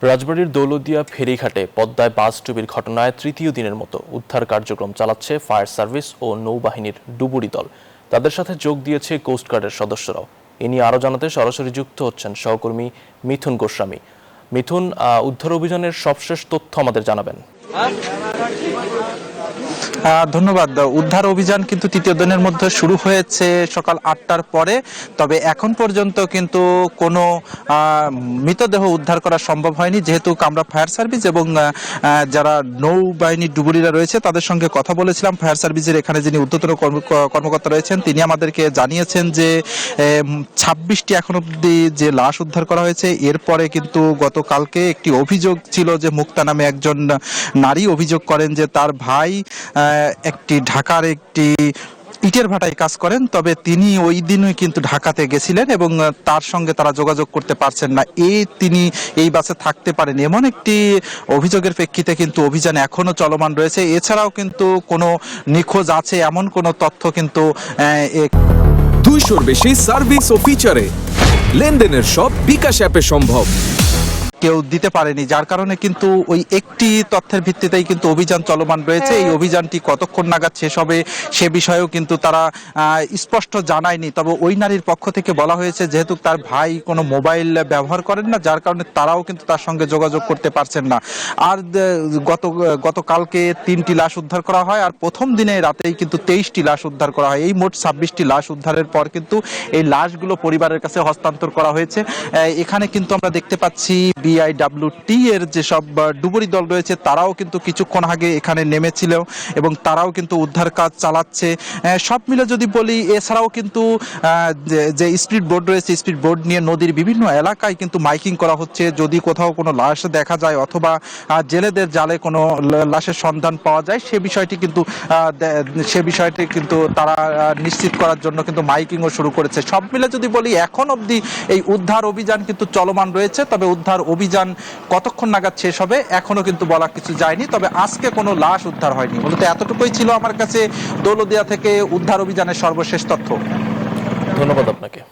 রাজবাড়ীর দৌলতদিয়া ফেরিঘাটে পদ্মায় বাস ডুবির ঘটনায় তৃতীয় দিনের মতো উদ্ধার কার্যক্রম চালাচ্ছে ফায়ার সার্ভিস ও নৌবাহিনীর ডুবুরি দল। তাদের সাথে যোগ দিয়েছে কোস্টগার্ডের সদস্যরাও। এ নিয়ে আরও জানাতে সরাসরি যুক্ত হচ্ছেন সহকর্মী মিথুন গোস্বামী। মিথুন, উদ্ধার অভিযানের সবশেষ তথ্য আমাদের জানাবেন। ধন্যবাদ। উদ্ধার অভিযান কিন্তু তৃতীয় দিনের মধ্যে শুরু হয়েছে সকাল 8টার পরে। তবে এখন পর্যন্ত কিন্তু কোনো মৃতদেহ উদ্ধার করা সম্ভব হয়নি, যেহেতু আমরা ফায়ার সার্ভিস এবং যারা নৌবাহিনীর ডুবুরিরা রয়েছে তাদের সঙ্গে কথা বলেছিলাম। ফায়ার সার্ভিসের এখানে যিনি ঊর্ধ্বতন কর্মকর্তা রয়েছেন তিনি আমাদেরকে জানিয়েছেন যে 26টি এখন অব্দি যে লাশ উদ্ধার করা হয়েছে। এরপরে কিন্তু গতকালকে একটি অভিযোগ ছিল যে মুক্তা নামে একজন নারী অভিযোগ করেন যে তার ভাই একটি ঢাকার একটি ইটের ভাটায় কাজ করেন, তবে তিনি ওই দিনই কিন্তু ঢাকাতে গেছিলেন এবং তার সঙ্গে তারা যোগাযোগ করতে পারছেন না। তিনি এই বাসে থাকতে পারেন এমন একটি অভিযোগের প্রেক্ষিতে কিন্তু অভিযান এখনো চলমান রয়েছে। এছাড়াও কিন্তু কোনো নিখোঁজ আছে এমন কোনো তথ্য কিন্তু 200-র বেশি সার্ভিস ও ফিচারে লেনদেনের সব বিকাশ অ্যাপে সম্ভব। কেউ দিতে পারেনি, যার কারণে কিন্তু ওই একটি তথ্যের ভিত্তিতেই কিন্তু অভিযান চলমান রয়েছে। এই অভিযানটি কতক্ষণ নাগাদ শেষ হবে সে বিষয়েও কিন্তু তারা স্পষ্ট জানায়নি। তবে ওই নারীর পক্ষ থেকে বলা হয়েছে যেহেতু তার ভাই কোনো মোবাইল ব্যবহার করেন না, যার কারণে তারাও কিন্তু তার সঙ্গে যোগাযোগ করতে পারছেন না। আর গতকালকে 3টি লাশ উদ্ধার করা হয়, আর প্রথম দিনে রাতেই কিন্তু 23টি লাশ উদ্ধার করা হয়। এই মোট 26টি লাশ উদ্ধারের পর কিন্তু এই লাশগুলো পরিবারের কাছে হস্তান্তর করা হয়েছে। এখানে কিন্তু আমরা দেখতে পাচ্ছি BIWT এর যেসব ডুবুরি দল রয়েছে তারাও কিন্তু কিছুক্ষণ আগে এখানে নেমেছিল এবং তারাও কিন্তু উদ্ধার কাজ চালাচ্ছে। সব মিলে যদি বলি, এছাড়াও কিন্তু যে স্পিড বোট রয়েছে, স্পিড বোট নিয়ে নদীর বিভিন্ন এলাকায় কিন্তু মাইকিং করা হচ্ছে। যদি কোথাও কোনো লাশ দেখা যায় অথবা জেলেদের জালে কোনো লাশের সন্ধান পাওয়া যায় সে বিষয়টি কিন্তু তারা নিশ্চিত করার জন্য কিন্তু মাইকিংও শুরু করেছে। সব মিলে যদি বলি, এখন অবধি এই উদ্ধার অভিযান কিন্তু চলমান রয়েছে। তবে উদ্ধার অভিযান কতক্ষণ নাগাদ শেষ হবে এখনো কিন্তু বলা কিছু যায়নি। তবে আজকে কোনো লাশ উদ্ধার হয়নি। মূলত এতটুকুই ছিল আমার কাছে দৌলতদিয়া থেকে উদ্ধার অভিযানের সর্বশেষ তথ্য। ধন্যবাদ আপনাকে।